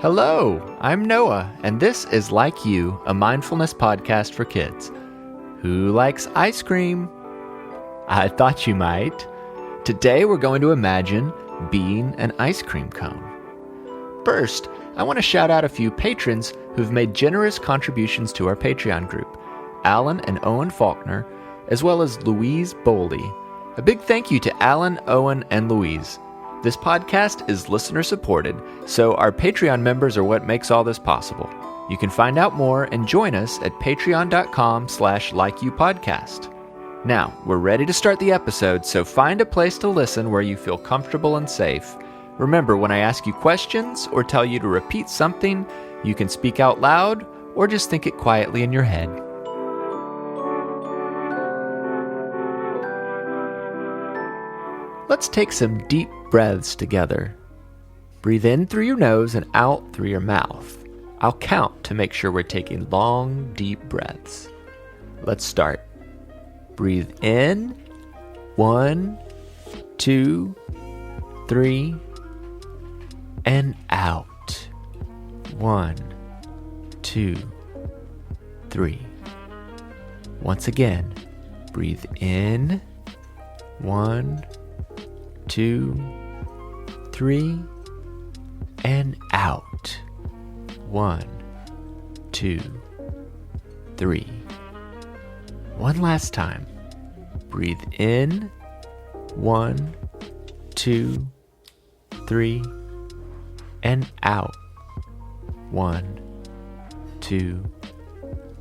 Hello, I'm Noah, and this is Like You, a mindfulness podcast for kids. Who likes ice cream? I thought you might. Today we're going to imagine being an ice cream cone. First, I want to shout out a few patrons who've made generous contributions to our Patreon group, Alan and Owen Faulkner, as well as Louise Bowley. A big thank you to Alan, Owen, and Louise. This podcast is listener-supported, so our Patreon members are what makes all this possible. You can find out more and join us at patreon.com/likeyoupodcast. Now, we're ready to start the episode, so find a place to listen where you feel comfortable and safe. Remember, when I ask you questions or tell you to repeat something, you can speak out loud or just think it quietly in your head. Let's take some deep breaths together. Breathe in through your nose and out through your mouth. I'll count to make sure we're taking long, deep breaths. Let's start. Breathe in. 1, 2, 3. And out. 1, 2, 3. Once again, breathe in. 1, 2, 3, and out. 1, 2, 3. One last time. Breathe in. 1, 2, 3, and out. 1, 2,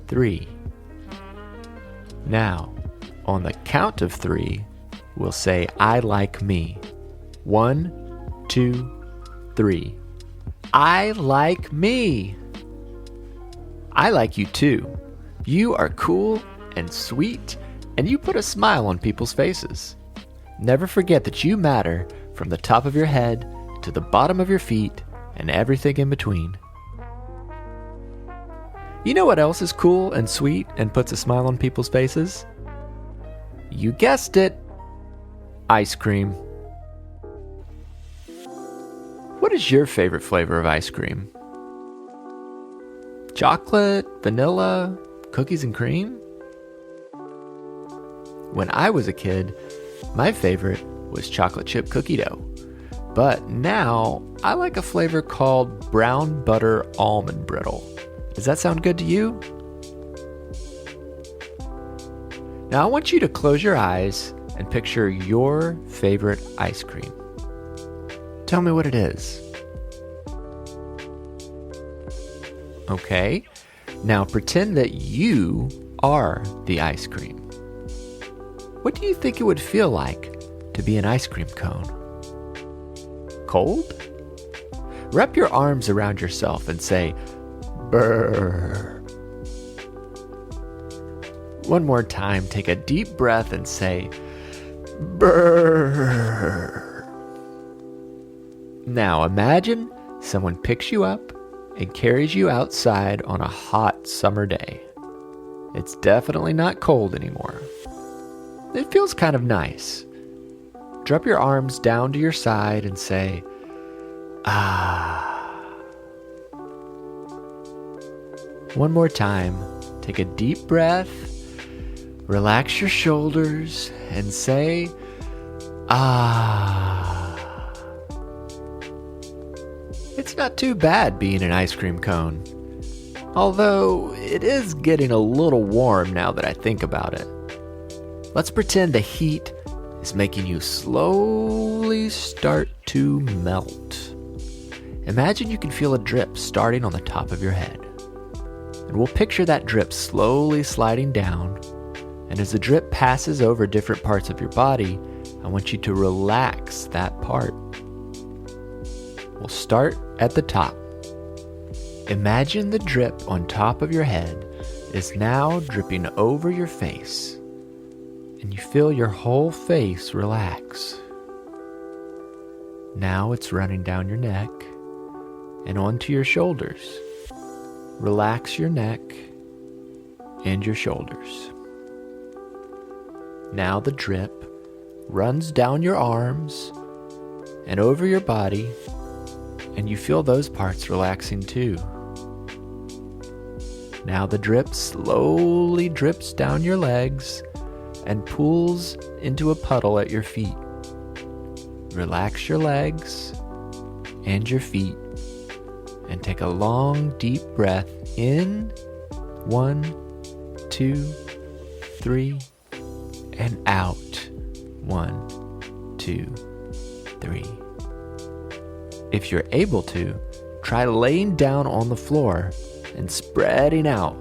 3. Now, on the count of 3, we'll say, I like me. 1, 2, 3. I like me. I like you too. You are cool and sweet, and you put a smile on people's faces. Never forget that you matter from the top of your head to the bottom of your feet and everything in between. You know what else is cool and sweet and puts a smile on people's faces? You guessed it. Ice cream. What is your favorite flavor of ice cream? Chocolate, vanilla, cookies and cream? When I was a kid, my favorite was chocolate chip cookie dough. But now, I like a flavor called brown butter almond brittle. Does that sound good to you? Now I want you to close your eyes and picture your favorite ice cream. Tell me what it is. Okay, now pretend that you are the ice cream. What do you think it would feel like to be an ice cream cone? Cold? Wrap your arms around yourself and say, "Brrr." One more time, take a deep breath and say, "Brrr." Now imagine someone picks you up and carries you outside on a hot summer day. It's definitely not cold anymore. It feels kind of nice. Drop your arms down to your side and say, "Ah." One more time, take a deep breath, relax your shoulders, and say, "Ah." It's not too bad being an ice cream cone. Although, it is getting a little warm now that I think about it. Let's pretend the heat is making you slowly start to melt. Imagine you can feel a drip starting on the top of your head. And we'll picture that drip slowly sliding down. And as the drip passes over different parts of your body, I want you to relax that part. We'll start at the top. Imagine the drip on top of your head is now dripping over your face, and you feel your whole face relax. Now it's running down your neck and onto your shoulders. Relax your neck and your shoulders. Now the drip runs down your arms and over your body and you feel those parts relaxing too. Now the drip slowly drips down your legs and pools into a puddle at your feet. Relax your legs and your feet and take a long, deep breath in. 1, 2, 3, and out. 1, 2, 3. If you're able to, try laying down on the floor and spreading out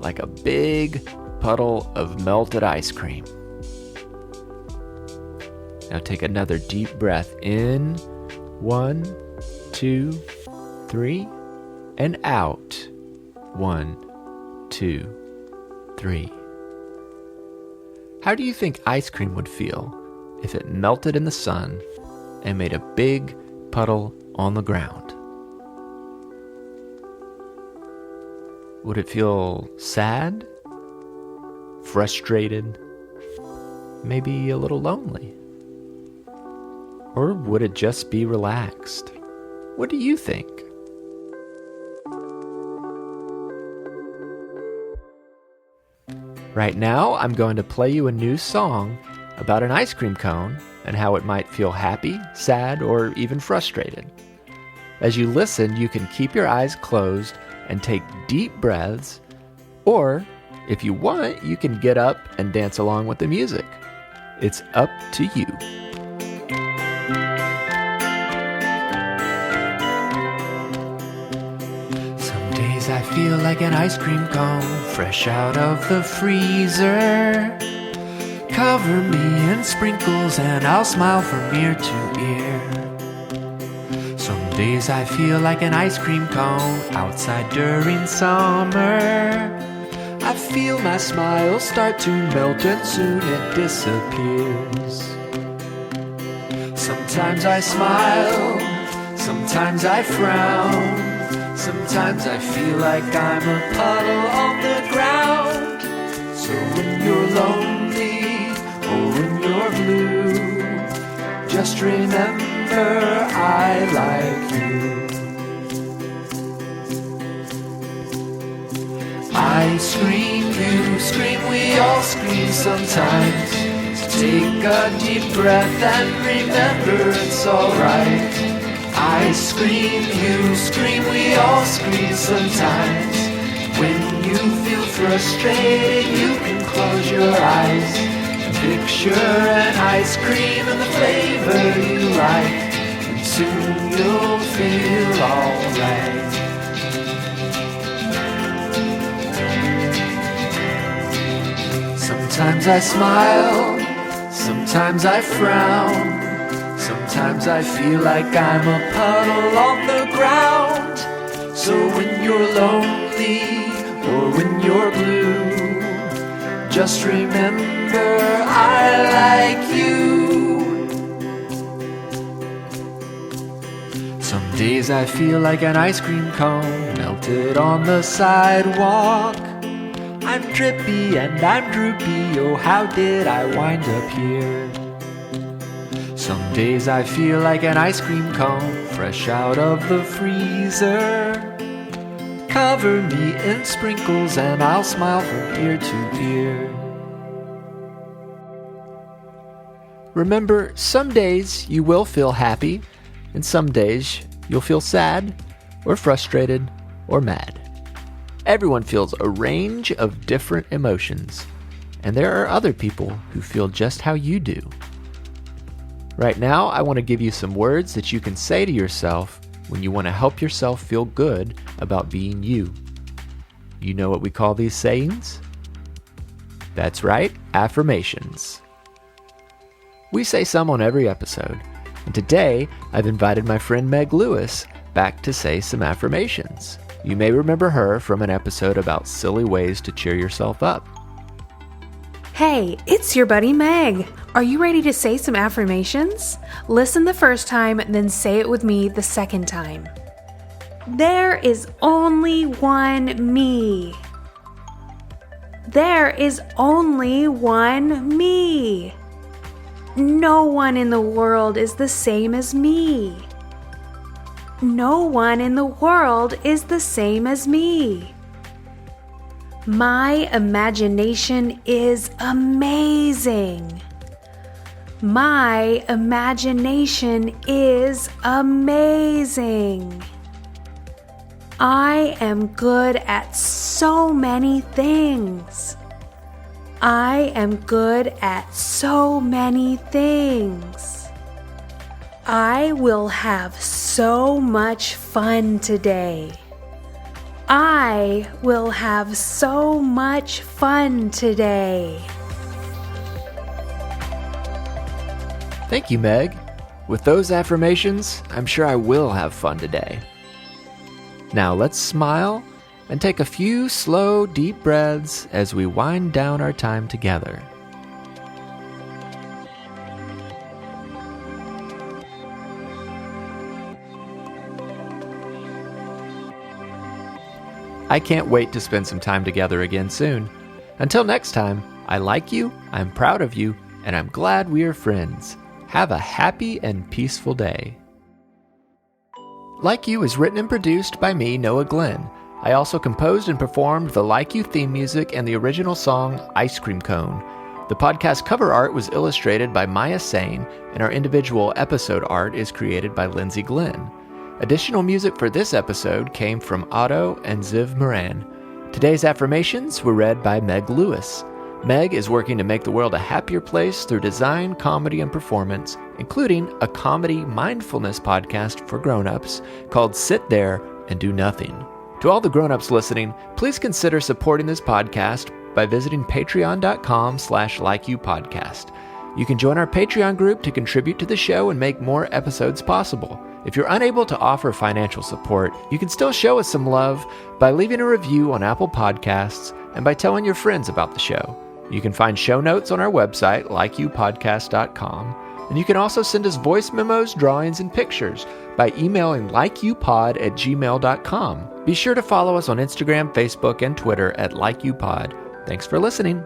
like a big puddle of melted ice cream. Now take another deep breath in. 1, 2, 3, and out. 1, 2, 3. How do you think ice cream would feel if it melted in the sun and made a big puddle on the ground? Would it feel sad, frustrated, maybe a little lonely? Or would it just be relaxed? What do you think? Right now, I'm going to play you a new song about an ice cream cone and how it might feel happy, sad, or even frustrated. As you listen, you can keep your eyes closed and take deep breaths, or if you want, you can get up and dance along with the music. It's up to you. Some days I feel like an ice cream cone, fresh out of the freezer. Cover me in sprinkles and I'll smile from ear to ear. Some days I feel like an ice cream cone outside during summer. I feel my smile start to melt and soon it disappears. Sometimes I smile, sometimes I frown, sometimes I feel like I'm a puddle on the ground. So when you're lonely or when you're blue, just remember I like you. I scream, you scream, we all scream sometimes. So take a deep breath and remember it's alright. I scream, you scream, we all scream sometimes. When you feel frustrated, you can close your eyes and picture an ice cream and the flavor you like, and soon you'll feel alright. Sometimes I smile, sometimes I frown, sometimes I feel like I'm a puddle on the ground. So when you're lonely or when you're blue, just remember I like you. Some days I feel like an ice cream cone melted on the sidewalk. I'm drippy and I'm droopy, oh how did I wind up here? Some days I feel like an ice cream cone fresh out of the freezer. Cover me in sprinkles and I'll smile from ear to ear. Remember, some days you will feel happy, and some days you'll feel sad, or frustrated, or mad. Everyone feels a range of different emotions, and there are other people who feel just how you do. Right now, I want to give you some words that you can say to yourself when you want to help yourself feel good about being you. You know what we call these sayings? That's right, affirmations. We say some on every episode, and today I've invited my friend Meg Lewis back to say some affirmations. You may remember her from an episode about silly ways to cheer yourself up. Hey, it's your buddy Meg. Are you ready to say some affirmations? Listen the first time, then say it with me the second time. There is only one me. There is only one me. No one in the world is the same as me. No one in the world is the same as me. My imagination is amazing. My imagination is amazing. I am good at so many things. I am good at so many things. I will have so much fun today. I will have so much fun today. Thank you, Meg. With those affirmations, I'm sure I will have fun today. Now let's smile and take a few slow, deep breaths as we wind down our time together. I can't wait to spend some time together again soon. Until next time, I like you, I'm proud of you, and I'm glad we are friends. Have a happy and peaceful day. Like You is written and produced by me, Noah Glenn. I also composed and performed the Like You theme music and the original song, Ice Cream Cone. The podcast cover art was illustrated by Mia Saine, and our individual episode art is created by Lindsey Glenn. Additional music for this episode came from Otto and Ziv Moran. Today's affirmations were read by Meg Lewis. Meg is working to make the world a happier place through design, comedy, and performance, including a comedy mindfulness podcast for grown-ups called Sit There and Do Nothing. To all the grown-ups listening, please consider supporting this podcast by visiting patreon.com/likeyoupodcast. You can join our Patreon group to contribute to the show and make more episodes possible. If you're unable to offer financial support, you can still show us some love by leaving a review on Apple Podcasts and by telling your friends about the show. You can find show notes on our website, likeyoupodcast.com, and you can also send us voice memos, drawings, and pictures by emailing likeyoupod@gmail.com. Be sure to follow us on Instagram, Facebook, and Twitter at likeyoupod. Thanks for listening.